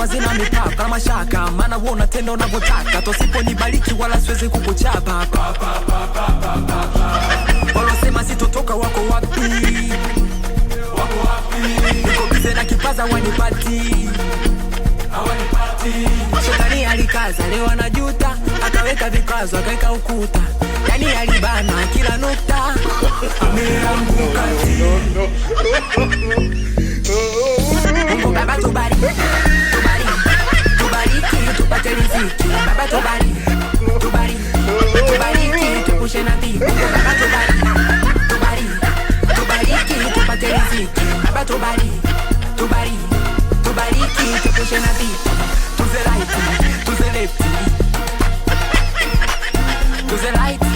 hazina mipaka na mashaka, maana wewe unatenda unavyotaka. Tosiponibariki wala siwezi kukuchapa. Walosema sitotoka wako wapi? Wako wapi? Niko bize na kipaza wanipati. Shetani alikaza leo anajuta, akaweka vikwazo akaweka ukuta. Yani alibana kila nukta. Ameanguka Mungu Baba tubariki, tubariki, tupate riziki. Baba tubariki, tupushe na dhiki. Mungu Baba tubariki, tupate riziki. Baba tubariki, tupushe na dhiki. To the right, to the left, to the right.